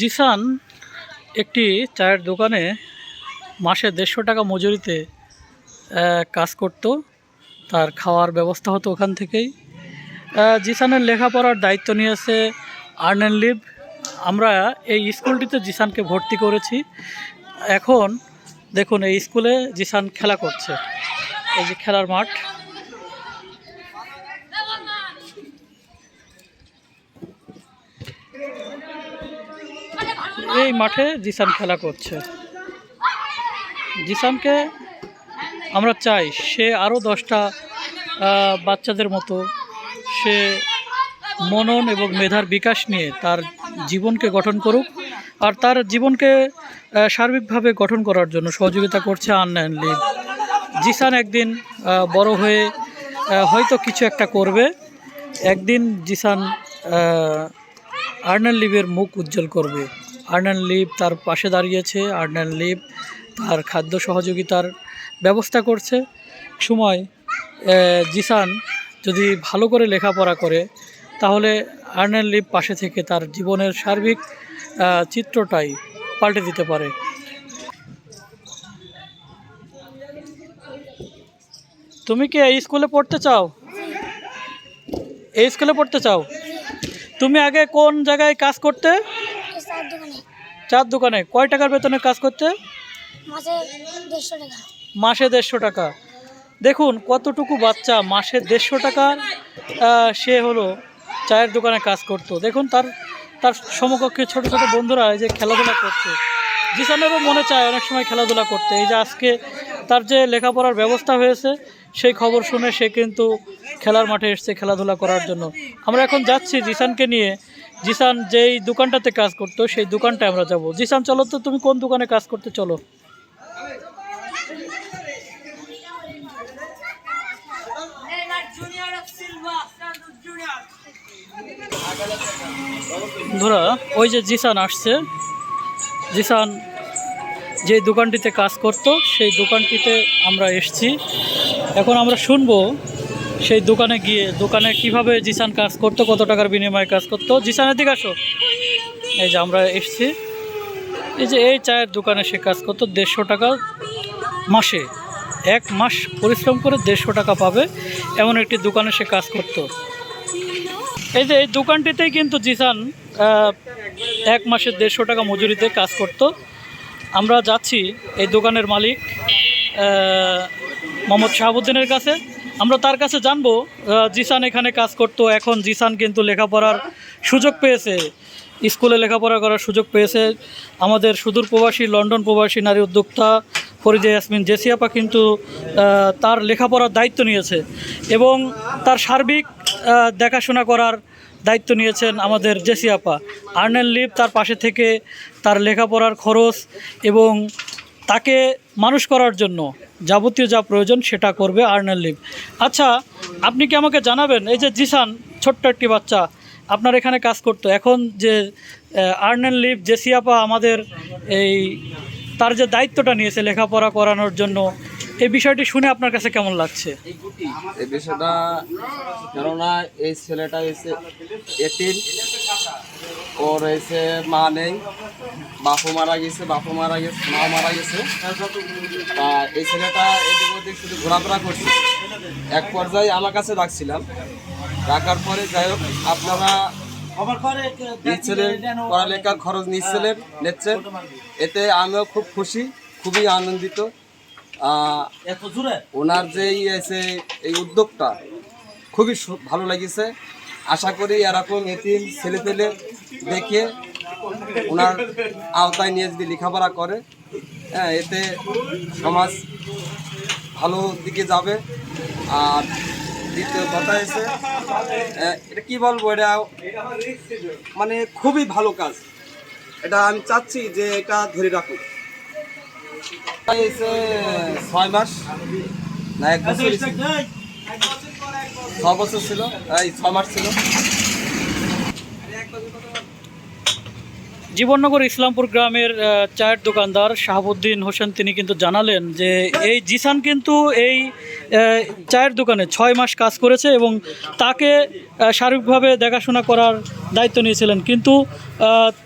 জিসান একটি চায়ের দোকানে মাসে 150 টাকা মজুরিতে কাজ করত। তার খাওয়ার ব্যবস্থা হতো ওখান থেকেই। জিসানের লেখাপড়ার দায়িত্ব নিয়েছে আর্ন অ্যান্ড লিভ। আমরা এই স্কুলটিতে জিসানকে ভর্তি করেছি। এখন দেখুন এই স্কুলে জিসান খেলা করছে। এই যে খেলার মাঠ, এই মাঠে জিসান খেলা করছে। জিসানকে আমরা চাই সে আরও 10টা বাচ্চাদের মতো সে মনন এবং মেধার বিকাশ নিয়ে তার জীবনকে গঠন করুক। আর তার জীবনকে সার্বিকভাবে গঠন করার জন্য সহযোগিতা করছে আর্ন অ্যান্ড লিভ। জিসান একদিন বড় হয়ে হয়তো কিছু একটা করবে। একদিন জিসান আর্ন অ্যান্ড লিভের মুখ উজ্জ্বল করবে। আর্ন অ্যান্ড লিভ তার পাশে দাঁড়িয়েছে। আর্ন অ্যান্ড লিভ তার খাদ্য সহযোগিতার ব্যবস্থা করছে। সময় জিসান যদি ভালো করে লেখাপড়া করে তাহলে আর্ন অ্যান্ড লিভ পাশে থেকে তার জীবনের সার্বিক চিত্রটাই পাল্টে দিতে পারে। তুমি কি এই স্কুলে পড়তে চাও? এই স্কুলে পড়তে চাও? তুমি আগে কোন জায়গায় কাজ করতে? চার দোকানে। কয় টাকার বেতনে কাজ করতে? মাসে 150 টাকা। দেখুন কতটুকু বাচ্চা মাসে 150 টাকা সে হলো চায়ের দোকানে কাজ করত। দেখুন তার তার সমকক্ষে ছোট ছোট বন্ধুরা এই যে খেলাধুলা করছে। জিসানেরও মনে চায় অনেক সময় খেলাধুলা করতে। এই যে আজকে তার যে লেখাপড়ার ব্যবস্থা হয়েছে সেই খবর শুনে সে কিন্তু খেলার মাঠে এসছে খেলাধুলা করার জন্য। আমরা এখন যাচ্ছি জিসানকে নিয়ে। জিসান যেই দোকানটাতে কাজ করতো সেই দোকানটায় আমরা যাব। জিসান চলো তো, তুমি কোন দোকানে কাজ করতে? চলো। বন্ধুরা ওই যে জিসান আসছে। জিসান যে দোকানটিতে কাজ করত সেই দোকানটিতে আমরা এসেছি। এখন আমরা শুনবো সেই দোকানে গিয়ে দোকানে কিভাবে জিসান কাজ করতো, কত টাকার বিনিময়ে কাজ করতো। জিসানের দিকে আসো। এই যে আমরা এসেছি, এই যে এই চায়ের দোকানে সে কাজ করতো 150 টাকা মাসে। 1 মাস পরিশ্রম করে 150 টাকা পাবে এমন একটি দোকানে সে কাজ করতো। এই যে এই দোকানটিতেই কিন্তু জিসান 1 মাসে 150 টাকা মজুরিতে কাজ করত। আমরা যাচ্ছি এই দোকানের মালিক মোহাম্মদ শাহাবুদ্দিনের কাছে। আমরা তার কাছে জানবো জিসান এখানে কাজ করত, এখন জিসান কিন্তু লেখাপড়ার সুযোগ পেয়েছে, স্কুলে লেখাপড়া করার সুযোগ পেয়েছে। আমাদের সুদূর প্রবাসী লন্ডন প্রবাসী নারী উদ্যোক্তা ফরিদা ইয়াসমিন জেসি আপা কিন্তু তার লেখাপড়ার দায়িত্ব নিয়েছে এবং তার সার্বিক দেখাশোনা করার দায়িত্ব নিয়েছেন আমাদের জেসি আপা। আর্ন অ্যান্ড লিভ তার পাশে থেকে তার লেখাপড়ার খরচ এবং তাকে মানুষ করার জন্য যাবতীয় যা প্রয়োজন সেটা করবে আর্ন অ্যান্ড লিভ। আচ্ছা, আপনি কি আমাকে জানাবেন, এই যে জিসান ছোট্ট একটি বাচ্চা আপনার এখানে কাজ করতো, এখন যে আর্ন অ্যান্ড লিভ জেসি আপা আমাদের এই তার যে দায়িত্বটা নিয়েছে লেখাপড়া করানোর জন্য, এই বিষয়টি শুনে আপনার কাছে কেমন লাগছে? এই বিষয়টা, কেননা এই ছেলেটা এসে এতিম, ওর এসে মা নেই, বাপু মারা গেছে, মা মারা গেছে। তা এই ছেলেটা এদিক ওদিক শুধু ঘোরাফেরা করছে। এক পর্যায়ে আমার কাছে রাখছিলাম, রাখার পরে যাই হোক আপনারা পড়ালেখার খরচ নিচ্ছেন, এতে আমিও খুব খুশি, খুবই আনন্দিত। ওনার যে এই উদ্যোগটা খুবই ভালো লেগেছে। আশা করি এরকম এতিম ছেলে পেলে দেখে ওনার আওতায় নিয়ে যদি লেখাপড়া করে, হ্যাঁ, এতে সমাজ ভালো দিকে যাবে। আর দ্বিতীয় কথা এসে এটা কি বলবো, এটা মানে খুবই ভালো কাজ। এটা আমি চাচ্ছি যে এটা ধরে রাখুক। 6 মাস না 1 বছর, 6 বছর ছিল, এই 6 মাস ছিল। জীবননগর ইসলামপুর গ্রামের চায়ের দোকানদার শাহাবুদ্দিন হোসেন তিনি কিন্তু জানালেন যে এই জিসান কিন্তু এই চায়ের দোকানে 6 মাস কাজ করেছে এবং তাকে শারীরিকভাবে দেখাশোনা করার দায়িত্ব নিয়েছিলেন, কিন্তু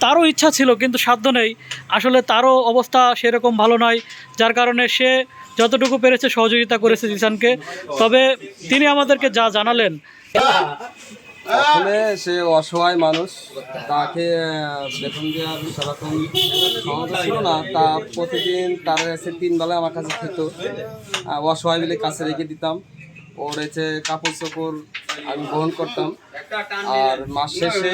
তারও ইচ্ছা ছিল কিন্তু সাধ্য নেই। আসলে তারও অবস্থা সেরকম ভালো নয়, যার কারণে সে যতটুকু পেরেছে সহযোগিতা করেছে জিসানকে। তবে তিনি আমাদেরকে যা জানালেন, আসলে সে অসহায় মানুষ, তাকে বেতন দেওয়ার সেরকম ক্ষমতা ছিল না। তা প্রতিদিন তার কাছে 3 বেলা আমার কাছে খেত, অসহায় মিলে কাছে রেখে দিতাম। ওর হচ্ছে কাপড় চোপড় আমি বহন করতাম, আর মাস শেষে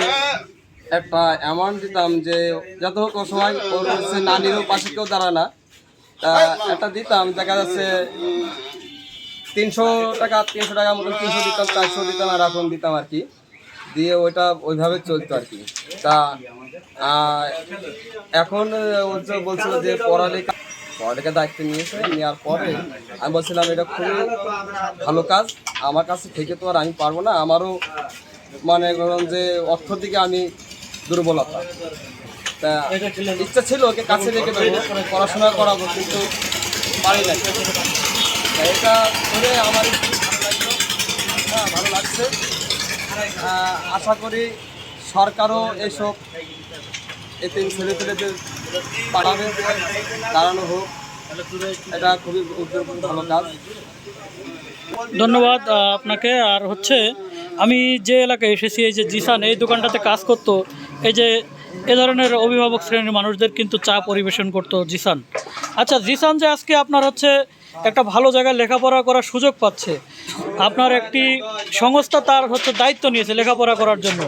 একটা অ্যামাউন্ট দিতাম যে যত হোক অসহায়, ওর হচ্ছে নানিরও পাশে কেউ দাঁড়ায় না, তা একটা দিতাম। দেখা যাচ্ছে 300 টাকা মতন, 300 দিতাম, 400 দিতাম, আর এখন দিতাম আর কি, দিয়ে ওইটা ওইভাবে চলতো আর কি। তা এখন ও যে বলছিল যে পড়ালেখার দায়িত্ব নিয়েছে, নেওয়ার পরে আমি বলছিলাম এটা খুবই ভালো কাজ, আমার কাছে থেকে তো আর আমি পারবো না, আমারও মানে ধরুন যে অর্থ দিকে আমি দুর্বলতা, তা ইচ্ছা ছিল ওকে কাছে রেখে দেবো, পড়াশোনা করাবো, কিন্তু পারি না। এটা করে আমার ভালো লাগছে। আশা করি সরকারও এইসব এতিম ছেলেপেলেদের পাঠাবে, দাঁড়ানো হোক, এটা খুবই ভালো কাজ। ধন্যবাদ আপনাকে। আর হচ্ছে আমি যে এলাকায় এসেছি, এই যে জিসান এই দোকানটাতে কাজ করতো, এই যে এ ধরনের অভিভাবক শ্রেণীর মানুষদের কিন্তু চা পরিবেশন করতো জিসান। আচ্ছা, জিসান যে আজকে আপনার হচ্ছে একটা ভালো জায়গায় লেখাপড়া করার সুযোগ পাচ্ছে, আপনার একটি সংস্থা তার হচ্ছে দায়িত্ব নিয়েছে লেখাপড়া করার জন্য,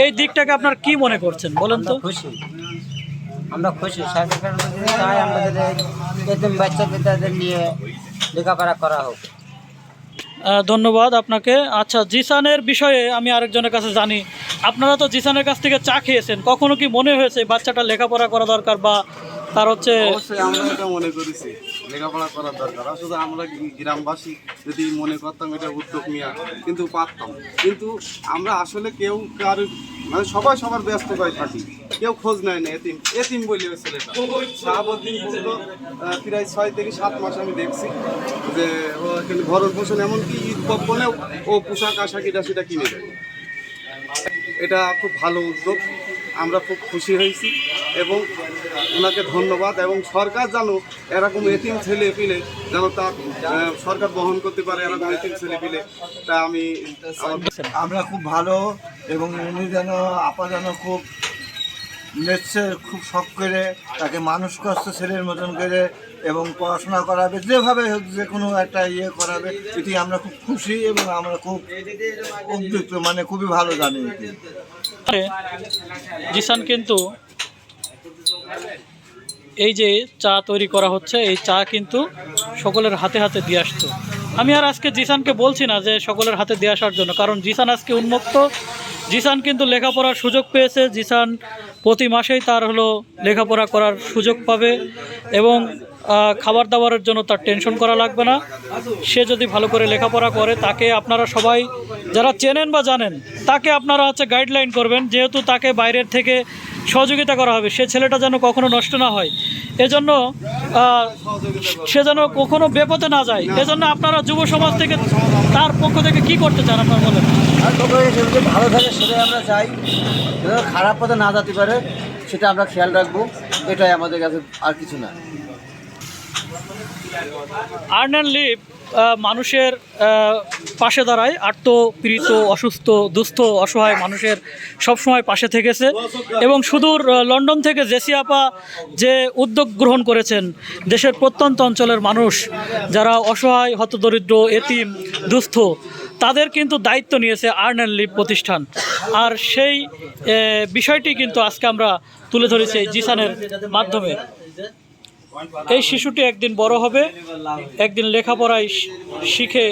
এই দিকটাকে আপনার কি মনে করছেন বলেন তো? আমরা খুশি সরকার যদি চাই আমাদের এতিম বাচ্চাদের নিয়ে লেখাপড়া করা হোক। ধন্যবাদ আপনাকে। আচ্ছা, জিসানের বিষয়ে আমি আরেকজনের কাছে জানি, আপনারা তো জিসানের কাছ থেকে চা খেয়েছেন, কখনো কি মনে হয়েছে বাচ্চাটা লেখাপড়া করা দরকার বা তার হচ্ছে? অবশ্যই আমরা এটা মনে করেছি লেখাপড়া করার দরকার। আসলে আমরা গ্রামবাসী যদি মনে করতাম এটা উদ্যোগ নেওয়া, কিন্তু পারতাম, কিন্তু আমরা আসলে কেউ কার মানে সবাই সবার ব্যস্ততায় থাকি, কেউ খোঁজ নেয় না। এতিম বলি ওই ছেলেটা শাহাবুদ্দিন বলতো প্রায় 6 থেকে 7 মাস আমি দেখছি যে ও এখানে ভরণ পোষণ, এমনকি ঈদ পর্বণেও ও পোশাক আশাক এটা সেটা কিনে দেয়। এটা খুব ভালো উদ্যোগ, আমরা খুব খুশি হয়েছি এবং ওনাকে ধন্যবাদ। এবং সরকার যেন এরকম এতিম ছেলে পেলে যেন তা সরকার বহন করতে পারে, এরকম এতিম ছেলে পেলে, তা আমি আমরা খুব ভালো, এবং উনি যেন আপা যেন খুব নেচে খুব শখ করে তাকে মানুষ করছে ছেলের মতন করে, এবং পড়াশোনা করাবে যেভাবে হোক, যে কোনো একটা ইয়ে করাবে, এটি আমরা খুব খুশি এবং আমরা খুব উদ্যুক্ত, মানে খুবই ভালো জানি। জিসান কিন্তু এই যে চা তৈরি করা হচ্ছে, এই চা কিন্তু সকলের হাতে হাতে দিয়ে আসতো। আমি আর আজকে জিসানকে বলছি না যে সকলের হাতে দিয়ে আসার জন্য, কারণ জিসান আজকে উন্মুক্ত, জিসান কিন্তু লেখাপড়ার সুযোগ পেয়েছে। জিসান প্রতি মাসেই তার হলো লেখাপড়া করার সুযোগ পাবে এবং খাবার দাবারের জন্য তার টেনশন করা লাগবে না। সে যদি ভালো করে লেখাপড়া করে, তাকে আপনারা সবাই যারা চেনেন বা জানেন, তাকে আপনারা হচ্ছে গাইডলাইন করবেন, যেহেতু তাকে বাইরের থেকে সহযোগিতা করা হবে, সে ছেলেটা যেন কখনো নষ্ট না হয়, এজন্য সে যেন কখনো বেপথে না যায়। এজন্য আপনারা যুব সমাজ থেকে তার পক্ষ থেকে কি করতে চান আপনারা বলেন? আর যদি ভালো থাকে সেটাই আমরা চাই, খারাপ পথে না যেতে পারে সেটা আমরা খেয়াল রাখবো, এটাই আমাদের কাছে, আর কিছু না। আর্ন অ্যান্ড লিভ মানুষের পাশে দাঁড়ায়, আর্ত পীড়িত অসুস্থ দুস্থ অসহায় মানুষের সবসময় পাশে থেকেছে। এবং সুদূর লন্ডন থেকে জেসি আপা যে উদ্যোগ গ্রহণ করেছেন, দেশের প্রত্যন্ত অঞ্চলের মানুষ যারা অসহায় হতদরিদ্র এতিম দুস্থ, তাদের কিন্তু দায়িত্ব নিয়েছে আর্ন অ্যান্ড লিভ প্রতিষ্ঠান। আর সেই বিষয়টি কিন্তু আজকে আমরা তুলে ধরেছি এই জিসানের মাধ্যমে। এই শিশুটি একদিন বড় হবে, একদিন লেখাপড়ায় শিখে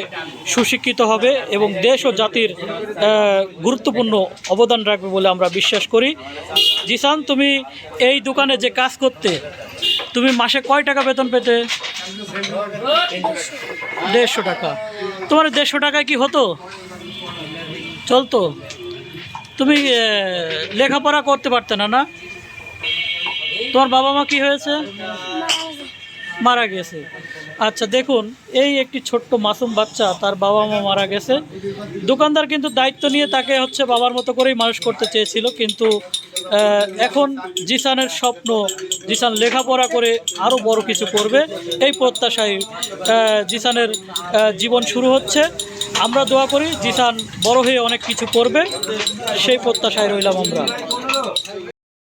সুশিক্ষিত হবে এবং দেশ ও জাতির গুরুত্বপূর্ণ অবদান রাখবে বলে আমরা বিশ্বাস করি। জিসান, তুমি এই দোকানে যে কাজ করতে, তুমি মাসে কয় টাকা বেতন পেতে? 150 টাকা। তোমার 150 টাকায় কি হতো? চলতো? তুমি লেখাপড়া করতে পারতে না? না, তোমার বাবা মা কি হয়েছে? মারা গেছে। আচ্ছা দেখুন, এই একটি ছোট্ট মাসুম বাচ্চা, তার বাবা মা মারা গেছে। দোকানদার কিন্তু দায়িত্ব নিয়ে তাকে হচ্ছে বাবার মতো করেই মানুষ করতে চেয়েছিল, কিন্তু এখন জিসানের স্বপ্ন, জিসান লেখাপড়া করে আরও বড় কিছু করবে, এই প্রত্যাশায় জিসানের জীবন শুরু হচ্ছে। আমরা দোয়া করি জিসান বড় হয়ে অনেক কিছু করবে, সেই প্রত্যাশায় রইলাম আমরা।